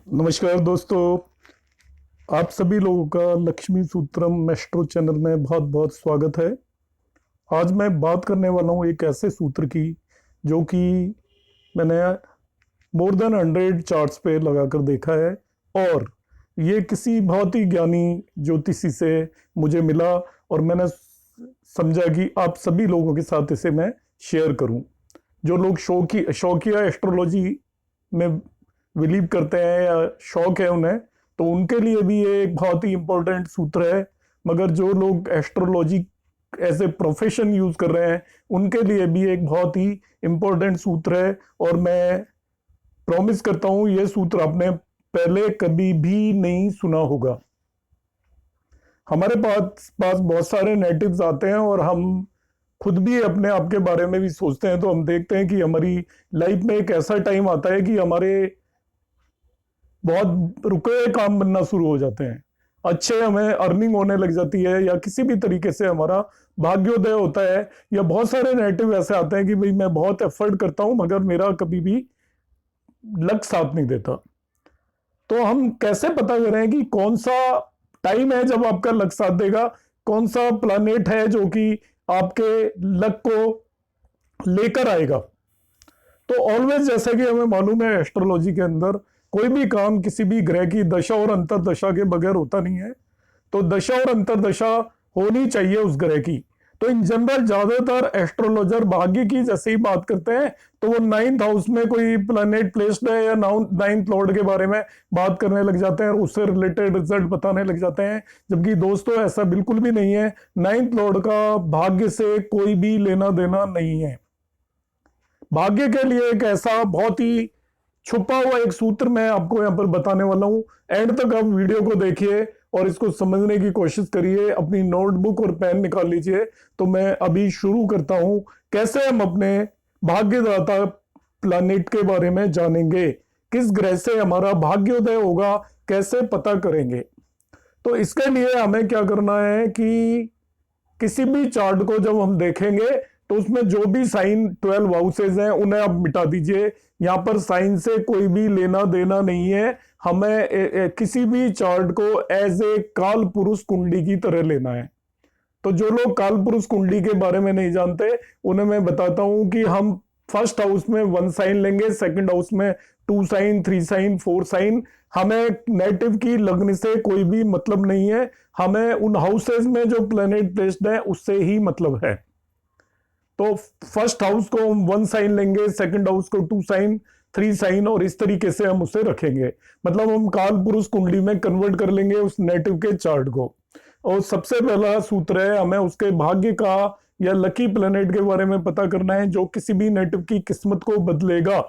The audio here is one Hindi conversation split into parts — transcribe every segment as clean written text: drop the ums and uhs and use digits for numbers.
नमस्कार दोस्तों, आप सभी लोगों का लक्ष्मी सूत्रम मेस्ट्रो चैनल में बहुत बहुत स्वागत है। आज मैं बात करने वाला हूँ एक ऐसे सूत्र की जो कि मैंने मोर देन 100 चार्ट्स पे लगाकर देखा है और ये किसी बहुत ही ज्ञानी ज्योतिषी से मुझे मिला और मैंने समझा कि आप सभी लोगों के साथ इसे मैं शेयर करूं। जो लोग शौकिया एस्ट्रोलॉजी में बिलीव करते हैं या शौक है उन्हें, तो उनके लिए भी ये एक बहुत ही इंपॉर्टेंट सूत्र है। मगर जो लोग astrology as a profession use कर रहे हैं उनके लिए भी एक बहुत ही इंपॉर्टेंट सूत्र है। और मैं प्रॉमिस करता हूं ये सूत्र आपने पहले कभी भी नहीं सुना होगा। हमारे पास बहुत सारे नेटिव्स आते हैं और हम खुद भी अपने आप के बारे में भी सोचते हैं, तो हम देखते हैं कि हमारी लाइफ में एक ऐसा टाइम आता है कि हमारे बहुत रुके हुए काम बनना शुरू हो जाते हैं, अच्छे हमें अर्निंग होने लग जाती है या किसी भी तरीके से हमारा भाग्योदय होता है। या बहुत सारे नेगेटिव ऐसे आते हैं कि भाई मैं बहुत एफर्ट करता हूं मगर मेरा कभी भी लक साथ नहीं देता। तो हम कैसे पता करें कि कौन सा टाइम है जब आपका लक साथ देगा, कौन सा प्लैनेट है जो कि आपके लक को लेकर आएगा। तो ऑलवेज जैसा कि हमें मालूम है एस्ट्रोलॉजी के अंदर कोई भी काम किसी भी ग्रह की दशा और अंतरदशा के बगैर होता नहीं है। तो दशा और अंतरदशा होनी चाहिए उस ग्रह की। तो इन जनरल ज्यादातर एस्ट्रोलॉजर भाग्य की जैसे ही बात करते हैं तो वो 9th हाउस में कोई प्लैनेट प्लेस्ड है या 9th लॉर्ड के बारे में बात करने लग जाते हैं और उससे रिलेटेड रिजल्ट बताने लग जाते हैं। जबकि दोस्तों ऐसा बिल्कुल भी नहीं है। 9th लॉर्ड का भाग्य से कोई भी लेना देना नहीं है। भाग्य के लिए एक ऐसा बहुत ही छुपा हुआ एक सूत्र मैं आपको यहां पर बताने वाला हूं। एंड तक आप वीडियो को देखिए और इसको समझने की कोशिश करिए। अपनी नोटबुक और पेन निकाल लीजिए। तो मैं अभी शुरू करता हूं कैसे हम अपने भाग्यदाता प्लैनेट के बारे में जानेंगे, किस ग्रह से हमारा भाग्योदय होगा, कैसे पता करेंगे। तो इसके लिए हमें क्या करना है कि किसी भी चार्ट को जब हम देखेंगे तो उसमें जो भी साइन 12 हाउसेज हैं उन्हें आप मिटा दीजिए। यहां पर साइन से कोई भी लेना देना नहीं है। हमें किसी भी चार्ट को एज ए काल पुरुष कुंडली की तरह लेना है। तो जो लोग काल पुरुष कुंडली के बारे में नहीं जानते उन्हें मैं बताता हूं कि हम फर्स्ट हाउस में 1 साइन लेंगे, सेकंड हाउस में 2 साइन, 3 साइन, 4 साइन। हमें नेटिव की लग्न से कोई भी मतलब नहीं है। हमें उन हाउसेज में जो प्लैनेट प्लेस्ड है उससे ही मतलब है। तो फर्स्ट हाउस को हम 1 साइन लेंगे, सेकंड हाउस को 2 साइन, 3 साइन और इस तरीके से हम उसे रखेंगे। मतलब हम काल पुरुष कुंडली में कन्वर्ट कर लेंगे उस नेटिव के चार्ट को। और सबसे पहला सूत्र है हमें उसके भाग्य का या लकी प्लैनेट के बारे में पता करना है जो किसी भी नेटिव की किस्मत को बदलेगा।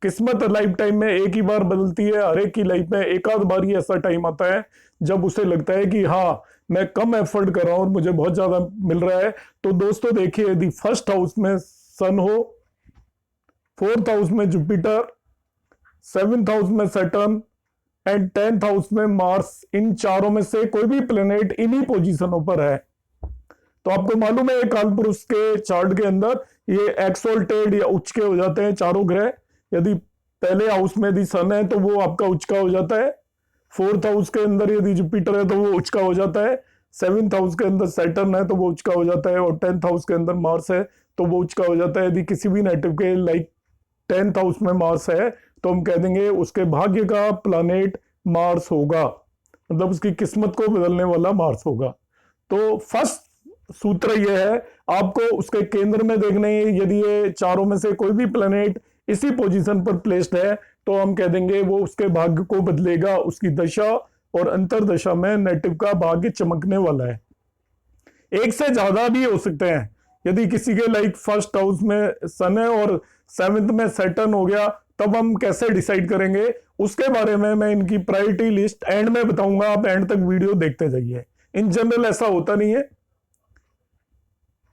किस्मत लाइफ टाइम में एक ही बार बदलती है। हर एक की लाइफ में एक आध बार ही ऐसा टाइम आता है जब उसे लगता है कि हाँ मैं कम एफर्ट कर रहा हूं और मुझे बहुत ज्यादा मिल रहा है। तो दोस्तों देखिए, यदि फर्स्ट हाउस में सन हो, 4th हाउस में जुपिटर, 7th हाउस में सैटर्न एंड 10th हाउस में मार्स, इन चारों में से कोई भी प्लेनेट इन्हीं पोजीशनों पर है तो आपको मालूम है काल पुरुष के चार्ट के अंदर ये एक्सोल्टेड या उच्च के हो जाते हैं चारों ग्रह। यदि पहले हाउस में यदि सन है तो वो आपका उच्च का हो जाता है। 4th हाउस के अंदर यदि जुपिटर है तो वो उच्च का हो जाता है। 7th हाउस के अंदर सैटर्न है तो वो उच्च का हो जाता है। और 10th हाउस के अंदर मार्स है तो वो उच्च का हो जाता है। यदि किसी भी नेटिव के लाइक 10th हाउस में मार्स है तो हम कह देंगे उसके भाग्य का प्लैनेट मार्स होगा, मतलब उसकी किस्मत को बदलने वाला मार्स होगा। तो फर्स्ट सूत्र यह है, आपको उसके केंद्र में देखना है। यदि ये चारों में से कोई भी प्लैनेट इसी पोजीशन पर प्लेस्ड है तो हम कह देंगे वो उसके भाग्य को बदलेगा। उसकी दशा और अंतरदशा में नेटिव का भाग्य चमकने वाला है। एक से ज्यादा भी हो सकते हैं। यदि किसी के लाइक फर्स्ट हाउस में सन है और 7th में सैटर्न हो गया तब हम कैसे डिसाइड करेंगे उसके बारे में मैं इनकी प्रायोरिटी लिस्ट एंड में बताऊंगा। आप एंड तक वीडियो देखते जाइए। इन जनरल ऐसा होता नहीं है,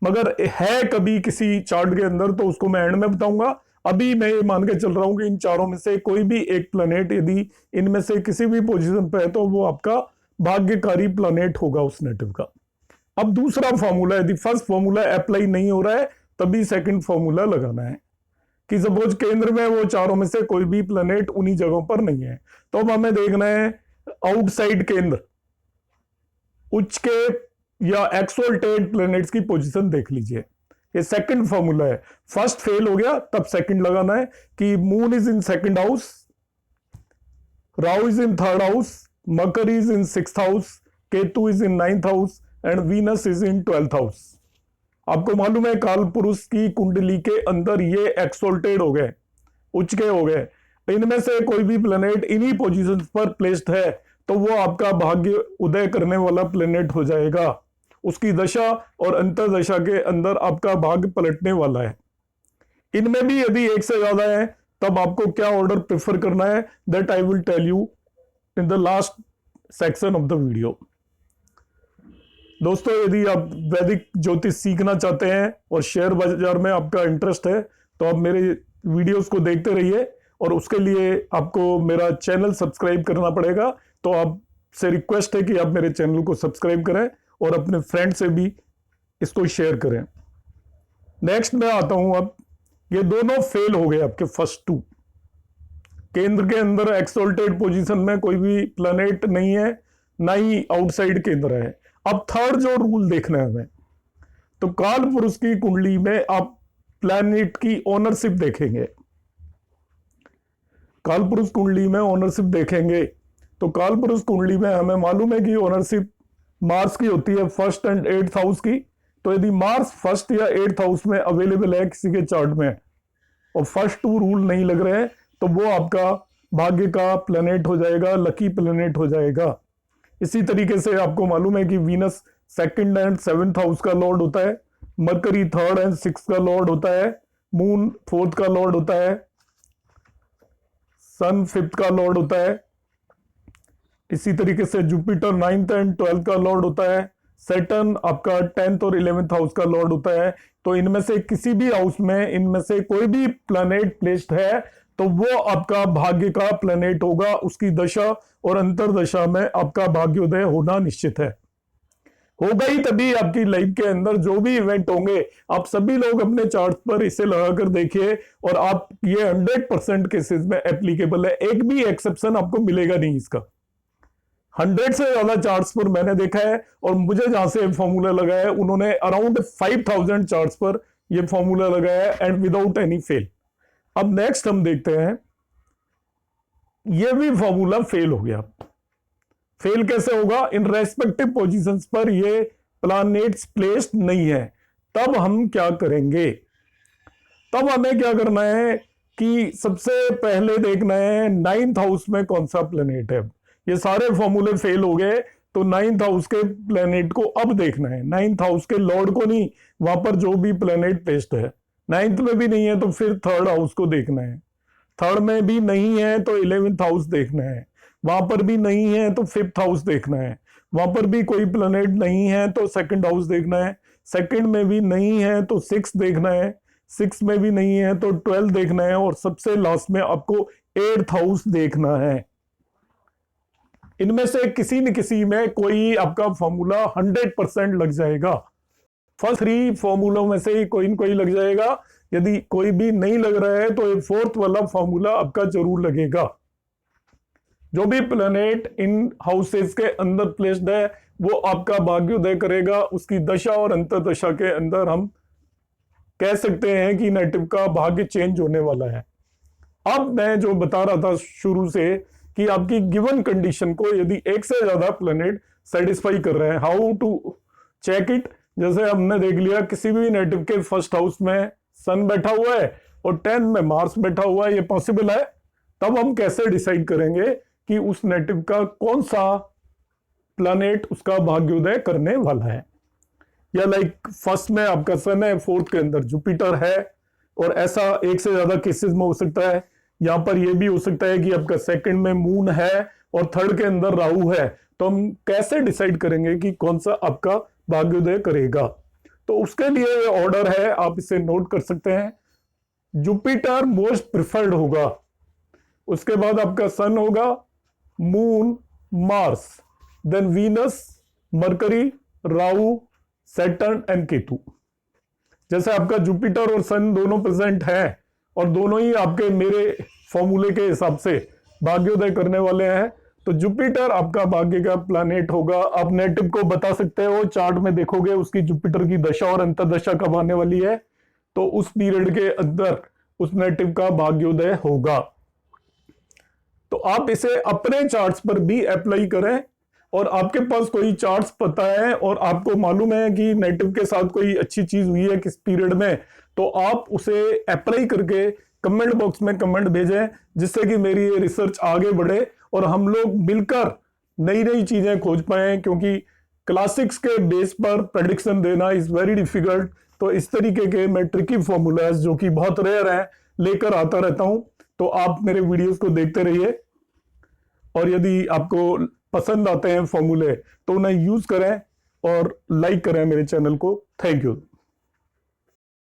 मगर है कभी किसी चार्ट के अंदर तो उसको मैं एंड में बताऊंगा। अभी मैं ये मान के चल रहा हूं कि इन चारों में से कोई भी एक प्लैनेट यदि इनमें से किसी भी पोजीशन पे है तो वो आपका भाग्यकारी प्लैनेट होगा उस नेटिव का। अब दूसरा फॉर्मूला, यदि फर्स्ट फॉर्मूला अप्लाई नहीं हो रहा है तभी सेकंड फॉर्मूला लगाना है। कि सपोज केंद्र में वो चारों में से कोई भी प्लेनेट उन्हीं जगहों पर नहीं है, तो अब हमें देखना है आउटसाइड केंद्र उच्च के या एक्सोल्टेड प्लेनेट्स की पोजीशन देख लीजिए। ये सेकंड फॉर्मूला है। फर्स्ट फेल हो गया तब सेकंड लगाना है कि moon is in second house, Rahu is in third house, Makar is in sixth house, Ketu is in ninth house and Venus is in 12th house. आपको मालूम है काल पुरुष की कुंडली के अंदर ये एक्सोल्टेड हो गए, उच्च के हो गए। इनमें से कोई भी प्लेनेट इन्हीं पोजीशंस पर प्लेस्ड है तो वो आपका भाग्य उदय करने वाला प्लेनेट हो जाएगा। उसकी दशा और अंतर्दशा के अंदर आपका भाग्य पलटने वाला है। इनमें भी यदि एक से ज्यादा है तब आपको क्या ऑर्डर प्रेफर करना है, that I will tell you in the last section of the video. दोस्तों, यदि आप वैदिक ज्योतिष सीखना चाहते हैं और शेयर बाजार में आपका इंटरेस्ट है तो आप मेरे वीडियोस को देखते रहिए, और उसके लिए आपको मेरा चैनल सब्सक्राइब करना पड़ेगा। तो आपसे रिक्वेस्ट है कि आप मेरे चैनल को सब्सक्राइब करें और अपने फ्रेंड से भी इसको शेयर करें। नेक्स्ट मैं आता हूं, अब ये दोनों फेल हो गए आपके फर्स्ट टू। केंद्र के अंदर एक्सोल्टेड पोजीशन में कोई भी प्लैनेट नहीं है, ना ही आउटसाइड केंद्र है। अब थर्ड जो रूल देखना है हमें, तो काल पुरुष की कुंडली में आप प्लैनेट की ओनरशिप देखेंगे। काल पुरुष कुंडली में ओनरशिप देखेंगे तो काल पुरुष कुंडली में हमें मालूम है कि ओनरशिप मार्स की होती है, फर्स्ट एंड 8th हाउस की। तो यदि मार्स फर्स्ट या 8th हाउस में अवेलेबल है किसी के चार्ट में और फर्स्ट टू रूल नहीं लग रहे हैं तो वो आपका भाग्य का प्लेनेट हो जाएगा, लकी प्लेनेट हो जाएगा। इसी तरीके से आपको मालूम है कि Venus second and 7th house का लॉर्ड होता है, मरकरी 3rd एंड 6th का लॉर्ड होता है, मून 4th का लॉर्ड होता है, सन 5th का लॉर्ड होता है। इसी तरीके से जुपिटर 9th एंड 12th का लॉर्ड होता है, सैटर्न आपका 10th और 11th हाउस का लॉर्ड होता है। तो इनमें से किसी भी हाउस में इनमें से कोई भी प्लैनेट प्लेस्ड है तो वो आपका भाग्य का प्लैनेट होगा। उसकी दशा और अंतरदशा में आपका भाग्योदय होना निश्चित है। होगा ही तभी आपकी लाइफ के अंदर जो भी इवेंट होंगे, आप सभी लोग अपने चार्ट पर इसे लगाकर देखिए और आप ये 100% केसेस में एप्लीकेबल है। एक भी एक्सेप्शन आपको मिलेगा नहीं इसका। 100 से ज्यादा चार्ट्स पर मैंने देखा है और मुझे जहां से फॉर्मूला लगाया है उन्होंने अराउंड 5000 चार्ट्स पर यह फॉर्मूला लगाया है एंड विदाउट एनी फेल। अब नेक्स्ट हम देखते हैं, यह भी फॉर्मूला फेल हो गया। फेल कैसे होगा? इन रेस्पेक्टिव पोजीशंस पर ये प्लैनेट्स प्लेस्ड नहीं है। तब हम क्या करेंगे? तब हमें क्या करना है कि सबसे पहले देखना है 9th हाउस में कौन सा प्लैनेट है। ये सारे फॉर्मूले फेल हो गए तो 9th हाउस के प्लैनेट को अब देखना है। 9th हाउस के लॉर्ड को नहीं, वहां पर जो भी प्लैनेट प्लेस्ड है। 9th में भी नहीं है तो फिर 3rd हाउस को देखना है। 3rd में भी नहीं है तो 11th हाउस देखना है। वहां पर भी नहीं है तो 5th हाउस देखना है। वहां पर भी कोई प्लैनेट नहीं है तो 2nd हाउस देखना है। 2nd में भी नहीं है तो 6th देखना है। 6th में भी नहीं है तो 12th देखना है और सबसे लास्ट में आपको 8th हाउस देखना है। इनमें से किसी न किसी में कोई आपका फॉर्मूला 100% लग जाएगा। फर्स्ट 3 फॉर्मूलों में से ही कोई न कोई लग जाएगा। यदि कोई भी नहीं लग रहा है तो ये 4th वाला फॉर्मूला आपका जरूर लगेगा। जो भी प्लैनेट इन हाउसेस के अंदर प्लेस्ड है वो आपका भाग्योदय करेगा। उसकी दशा और अंतर्दशा के अंदर हम कह सकते हैं कि नेटिव का भाग्य चेंज होने वाला है। अब मैं जो बता रहा था शुरू से कि आपकी गिवन कंडीशन को यदि एक से ज्यादा प्लैनेट सेटिस्फाई कर रहे हैं, हाउ टू चेक इट? जैसे हमने देख लिया किसी भी नेटिव के फर्स्ट हाउस में सन बैठा हुआ है और 10 में मार्स बैठा हुआ है, ये पॉसिबल है। तब हम कैसे डिसाइड करेंगे कि उस नेटिव का कौन सा प्लैनेट उसका भाग्योदय करने वाला है? या लाइक फर्स्ट में आपका सन है, 4th के अंदर जुपिटर है, और ऐसा एक से ज्यादा केसेस में हो सकता है। यहां पर यह भी हो सकता है कि आपका 2nd में मून है और 3rd के अंदर राहु है। तो हम कैसे डिसाइड करेंगे कि कौन सा आपका भाग्योदय करेगा? तो उसके लिए ऑर्डर है, आप इसे नोट कर सकते हैं। जुपिटर मोस्ट प्रिफर्ड होगा, उसके बाद आपका सन होगा, moon, Mars, then Venus, Mercury, Rahu, Saturn and Ketu. जैसे आपका जुपिटर और सन दोनों प्रेजेंट है और दोनों ही आपके मेरे फॉर्मूले के हिसाब से भाग्योदय करने वाले हैं। तो जुपिटर आपका भाग्य का प्लैनेट होगा। आप नेटिव को बता सकते हो, चार्ट में देखोगे उसकी जुपिटर की दशा और अंतर्दशा कब आने वाली है, तो उस पीरियड के अंदर उस नेटिव का भाग्योदय होगा। तो आप इसे अपने चार्ट्स पर भी अप्लाई करें, और आपके पास कोई चार्ट्स पता है और आपको मालूम है कि नेटिव के साथ कोई अच्छी चीज हुई है किस पीरियड में, तो आप उसे अप्लाई करके कमेंट बॉक्स में कमेंट भेजें, जिससे कि मेरी ये रिसर्च आगे बढ़े और हम लोग मिलकर नई नई चीजें खोज पाए। क्योंकि क्लासिक्स के बेस पर प्रेडिक्शन देना इज वेरी डिफिकल्ट। तो इस तरीके के मैं ट्रिकी फॉर्मूलाज जो कि बहुत रेयर हैं लेकर आता रहता हूं। तो आप मेरे वीडियोस को देखते रहिए, और यदि आपको पसंद आते हैं फॉर्मूले तो उन्हें यूज करें और लाइक करें मेरे चैनल को। Thank you.